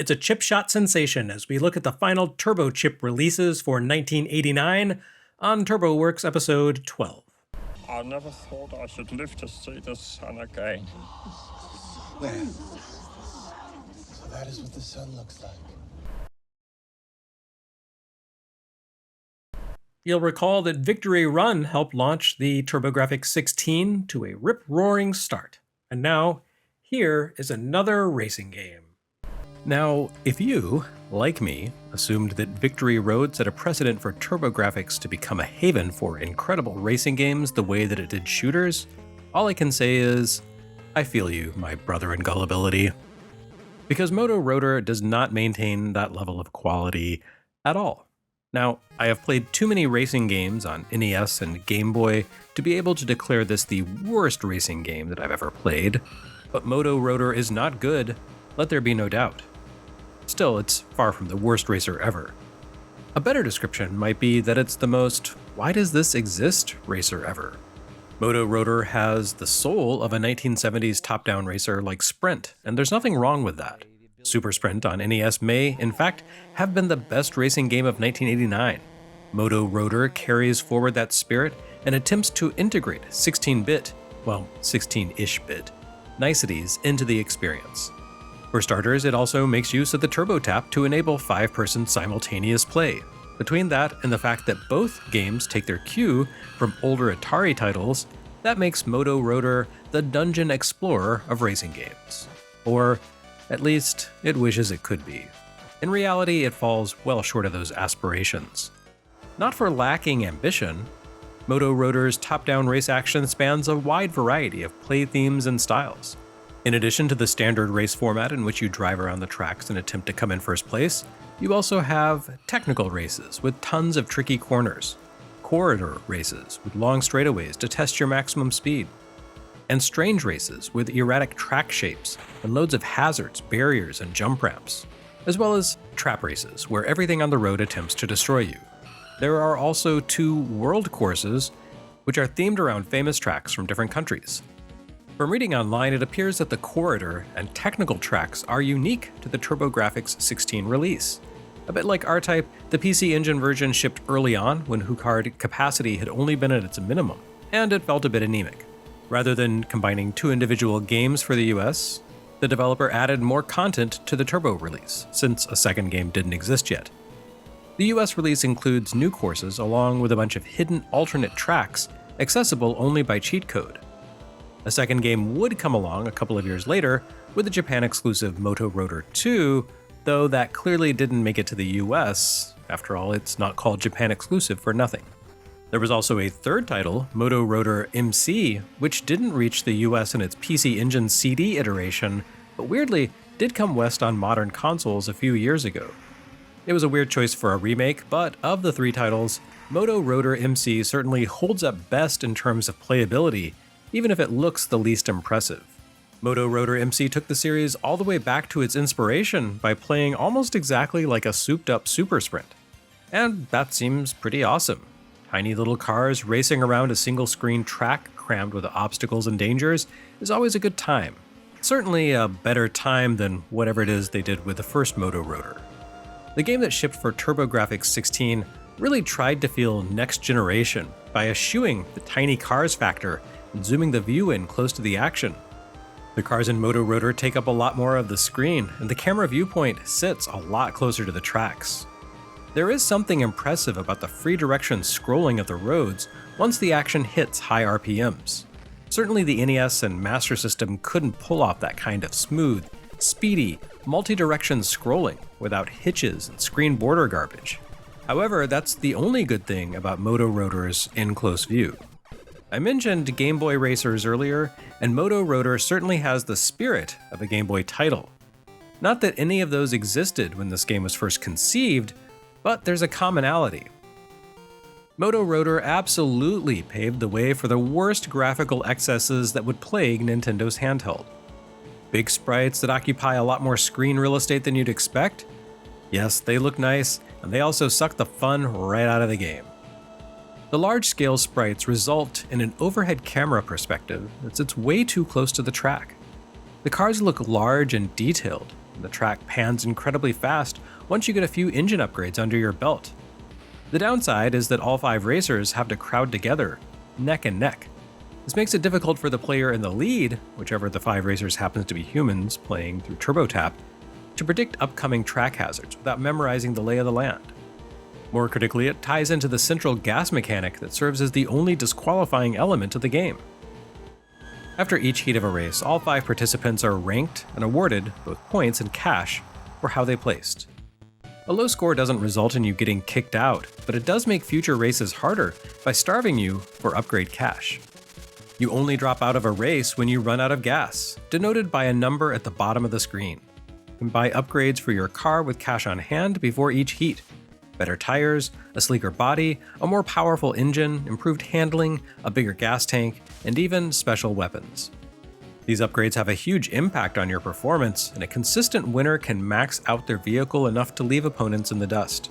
It's a chip shot sensation as we look at the final turbo chip releases for 1989 on TurboWorks episode 12. I never thought I should live to see the sun again. Where? So that is what the sun looks like. You'll recall that Victory Run helped launch the TurboGrafx-16 to a rip-roaring start. And now, here is another racing game. Now, if you, like me, assumed that Victory Road set a precedent for TurboGrafx to become a haven for incredible racing games the way that it did shooters, all I can say is, I feel you, my brother in gullibility. Because Moto Roader does not maintain that level of quality at all. Now, I have played too many racing games on NES and Game Boy to be able to declare this the worst racing game that I've ever played, but Moto Roader is not good, let there be no doubt. Still, it's far from the worst racer ever. A better description might be that it's the most why does this exist racer ever. Moto Roader has the soul of a 1970s top-down racer like Sprint, and there's nothing wrong with that. Super Sprint on NES may, in fact, have been the best racing game of 1989. Moto Roader carries forward that spirit and attempts to integrate 16-bit, well, 16-ish bit, niceties into the experience. For starters, it also makes use of the turbo tap to enable 5-person simultaneous play. Between that and the fact that both games take their cue from older Atari titles, that makes Moto Roader the dungeon explorer of racing games. Or, at least, it wishes it could be. In reality, it falls well short of those aspirations. Not for lacking ambition, Moto Roader's top-down race action spans a wide variety of play themes and styles. In addition to the standard race format in which you drive around the tracks and attempt to come in first place, you also have technical races with tons of tricky corners, corridor races with long straightaways to test your maximum speed, and strange races with erratic track shapes and loads of hazards, barriers, and jump ramps, as well as trap races where everything on the road attempts to destroy you. There are also 2 world courses, which are themed around famous tracks from different countries. From reading online, it appears that the corridor and technical tracks are unique to the TurboGrafx-16 release. A bit like R-Type, the PC Engine version shipped early on when HUCard capacity had only been at its minimum, and it felt a bit anemic. Rather than combining 2 individual games for the US, the developer added more content to the Turbo release, since a second game didn't exist yet. The US release includes new courses along with a bunch of hidden alternate tracks accessible only by cheat code. A second game would come along a couple of years later with the Japan-exclusive Moto Roader 2, though that clearly didn't make it to the US. After all, it's not called Japan-exclusive for nothing. There was also a third title, Moto Roader MC, which didn't reach the US in its PC Engine CD iteration, but weirdly did come west on modern consoles a few years ago. It was a weird choice for a remake, but of the 3 titles, Moto Roader MC certainly holds up best in terms of playability, even if it looks the least impressive. Moto Roader MC took the series all the way back to its inspiration by playing almost exactly like a souped-up Super Sprint. And that seems pretty awesome. Tiny little cars racing around a single-screen track crammed with obstacles and dangers is always a good time. Certainly a better time than whatever it is they did with the first Moto Roader. The game that shipped for TurboGrafx-16 really tried to feel next generation by eschewing the tiny cars factor and zooming the view in close to the action. The cars in Moto Roader take up a lot more of the screen, and the camera viewpoint sits a lot closer to the tracks. There is something impressive about the free direction scrolling of the roads once the action hits high RPMs. Certainly the NES and Master System couldn't pull off that kind of smooth, speedy, multi-direction scrolling without hitches and screen border garbage. However, that's the only good thing about Moto Roader's in-close view. I mentioned Game Boy racers earlier, and Moto Roader certainly has the spirit of a Game Boy title. Not that any of those existed when this game was first conceived, but there's a commonality. Moto Roader absolutely paved the way for the worst graphical excesses that would plague Nintendo's handheld. Big sprites that occupy a lot more screen real estate than you'd expect? Yes, they look nice, and they also suck the fun right out of the game. The large-scale sprites result in an overhead camera perspective that sits way too close to the track. The cars look large and detailed, and the track pans incredibly fast once you get a few engine upgrades under your belt. The downside is that all 5 racers have to crowd together, neck and neck. This makes it difficult for the player in the lead, whichever of the 5 racers happens to be humans playing through TurboTap, to predict upcoming track hazards without memorizing the lay of the land. More critically, it ties into the central gas mechanic that serves as the only disqualifying element of the game. After each heat of a race, all 5 participants are ranked and awarded both points and cash for how they placed. A low score doesn't result in you getting kicked out, but it does make future races harder by starving you for upgrade cash. You only drop out of a race when you run out of gas, denoted by a number at the bottom of the screen. You can buy upgrades for your car with cash on hand before each heat. Better tires, a sleeker body, a more powerful engine, improved handling, a bigger gas tank, and even special weapons. These upgrades have a huge impact on your performance, and a consistent winner can max out their vehicle enough to leave opponents in the dust.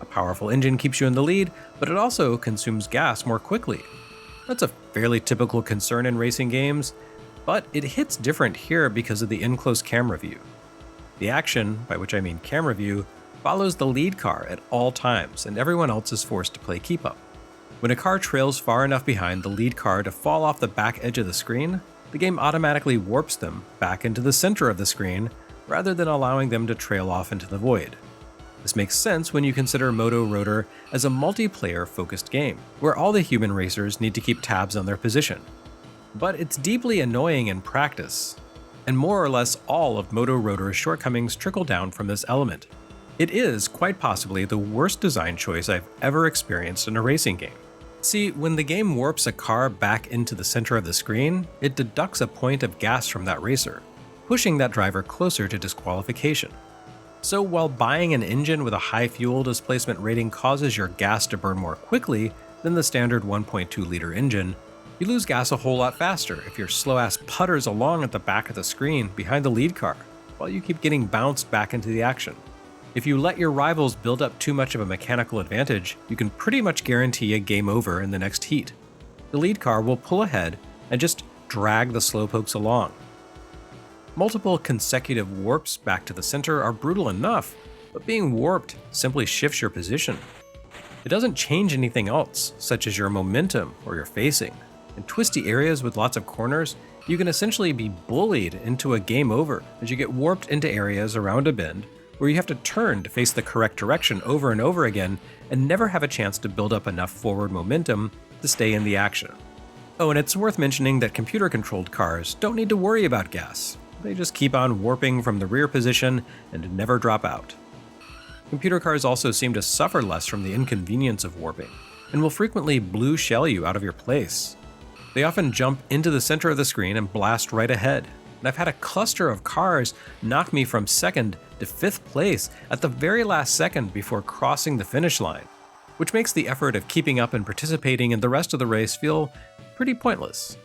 A powerful engine keeps you in the lead, but it also consumes gas more quickly. That's a fairly typical concern in racing games, but it hits different here because of the in-close camera view. The action, by which I mean camera view, follows the lead car at all times, and everyone else is forced to play keep up. When a car trails far enough behind the lead car to fall off the back edge of the screen, the game automatically warps them back into the center of the screen, rather than allowing them to trail off into the void. This makes sense when you consider Moto Roader as a multiplayer-focused game, where all the human racers need to keep tabs on their position. But it's deeply annoying in practice, and more or less all of Moto Roader's shortcomings trickle down from this element. It is, quite possibly, the worst design choice I've ever experienced in a racing game. See, when the game warps a car back into the center of the screen, it deducts a point of gas from that racer, pushing that driver closer to disqualification. So while buying an engine with a high fuel displacement rating causes your gas to burn more quickly than the standard 1.2-liter engine, you lose gas a whole lot faster if your slow-ass putters along at the back of the screen behind the lead car, while you keep getting bounced back into the action. If you let your rivals build up too much of a mechanical advantage, you can pretty much guarantee a game over in the next heat. The lead car will pull ahead and just drag the slowpokes along. Multiple consecutive warps back to the center are brutal enough, but being warped simply shifts your position. It doesn't change anything else, such as your momentum or your facing. In twisty areas with lots of corners, you can essentially be bullied into a game over as you get warped into areas around a bend where you have to turn to face the correct direction over and over again and never have a chance to build up enough forward momentum to stay in the action. Oh, and it's worth mentioning that computer-controlled cars don't need to worry about gas. They just keep on warping from the rear position and never drop out. Computer cars also seem to suffer less from the inconvenience of warping, and will frequently blue shell you out of your place. They often jump into the center of the screen and blast right ahead, and I've had a cluster of cars knock me from 2nd to 5th place at the very last second before crossing the finish line, which makes the effort of keeping up and participating in the rest of the race feel pretty pointless.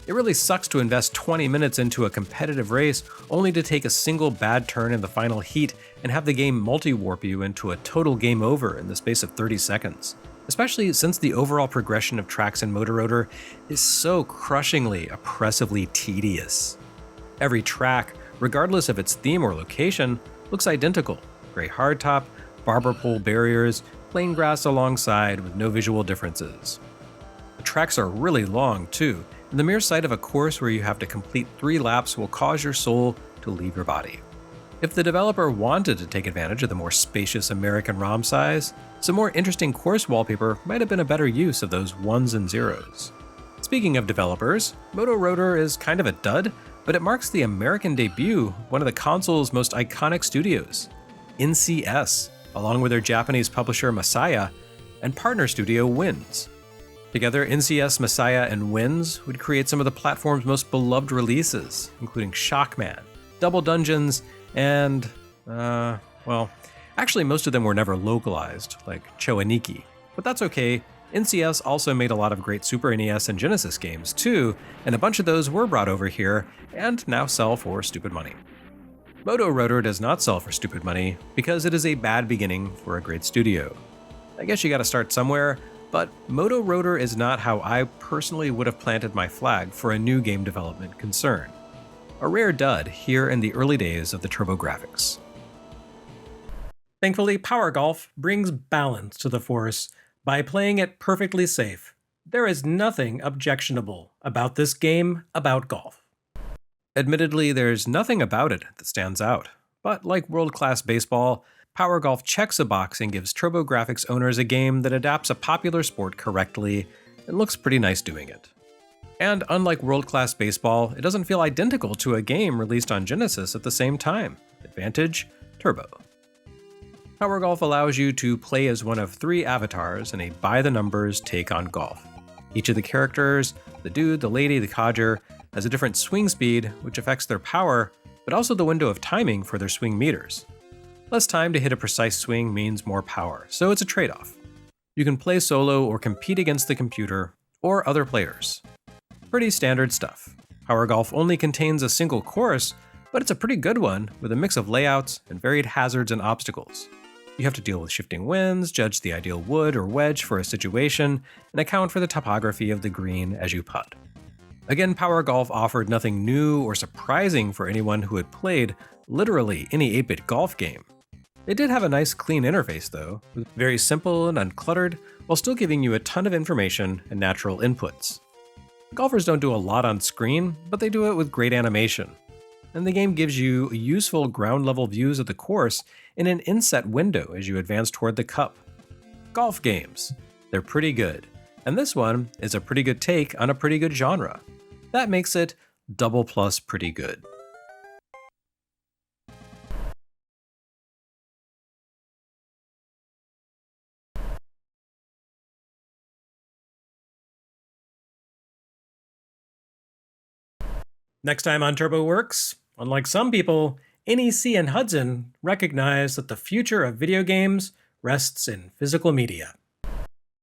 It really sucks to invest 20 minutes into a competitive race only to take a single bad turn in the final heat and have the game multi-warp you into a total game over in the space of 30 seconds. Especially since the overall progression of tracks in Moto Roader is so crushingly, oppressively tedious. Every track, regardless of its theme or location, looks identical. Gray hardtop, barber pole barriers, plain grass alongside with no visual differences. The tracks are really long too, and the mere sight of a course where you have to complete 3 laps will cause your soul to leave your body. If the developer wanted to take advantage of the more spacious American ROM size, some more interesting course wallpaper might have been a better use of those 1s and 0s. Speaking of developers, Moto Roader is kind of a dud, but it marks the American debut of one of the console's most iconic studios, NCS, along with their Japanese publisher Masaya and partner studio Winds. Together, NCS, Masaya, and Winds would create some of the platform's most beloved releases, including Shockman, Double Dungeons, and, actually most of them were never localized, like Choaniki. But that's okay, NCS also made a lot of great Super NES and Genesis games too, and a bunch of those were brought over here, and now sell for stupid money. Moto Roader does not sell for stupid money, because it is a bad beginning for a great studio. I guess you gotta start somewhere, but Moto Roader is not how I personally would have planted my flag for a new game development concern. a rare dud here in the early days of the TurboGrafx. Thankfully, Power Golf brings balance to the Force by playing it perfectly safe. There is nothing objectionable about this game about golf. Admittedly, there's nothing about it that stands out, but like world-class baseball, Power Golf checks a box and gives TurboGrafx owners a game that adapts a popular sport correctly and looks pretty nice doing it. And unlike world-class baseball, it doesn't feel identical to a game released on Genesis at the same time. Advantage: Turbo. Power Golf allows you to play as one of 3 avatars in a by-the-numbers take on golf. Each of the characters, the dude, the lady, the codger, has a different swing speed, which affects their power, but also the window of timing for their swing meters. Less time to hit a precise swing means more power, so it's a trade-off. You can play solo or compete against the computer or other players. Pretty standard stuff. Power Golf only contains a single course, but it's a pretty good one with a mix of layouts and varied hazards and obstacles. You have to deal with shifting winds, judge the ideal wood or wedge for a situation, and account for the topography of the green as you putt. Again, Power Golf offered nothing new or surprising for anyone who had played literally any 8-bit golf game. It did have a nice clean interface though, very simple and uncluttered, while still giving you a ton of information and natural inputs. Golfers don't do a lot on screen, but they do it with great animation. And the game gives you useful ground-level views of the course in an inset window as you advance toward the cup. Golf games. They're pretty good. And this one is a pretty good take on a pretty good genre. That makes it double plus pretty good. Next time on TurboWorks, unlike some people, NEC and Hudson recognize that the future of video games rests in physical media.